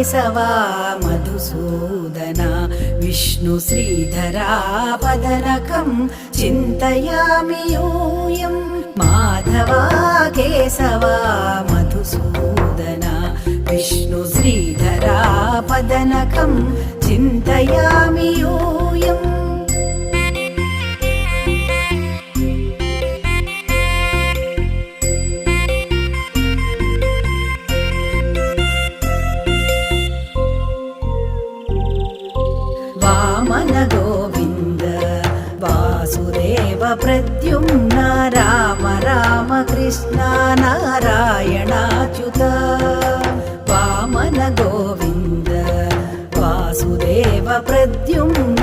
केशवा मधुसूदना विष्णु श्रीधरा पदनकं चिन्तयामि यूयं माधवा केशवा मधुसूदना विष्णु श्रीधरा पदनकं चिन्तयामि यूयम् वामन गोविन्द वासुदेव प्रद्युम्न राम राम कृष्ण नारायणाच्युत वामन गोविन्द वासुदेव प्रद्युम्न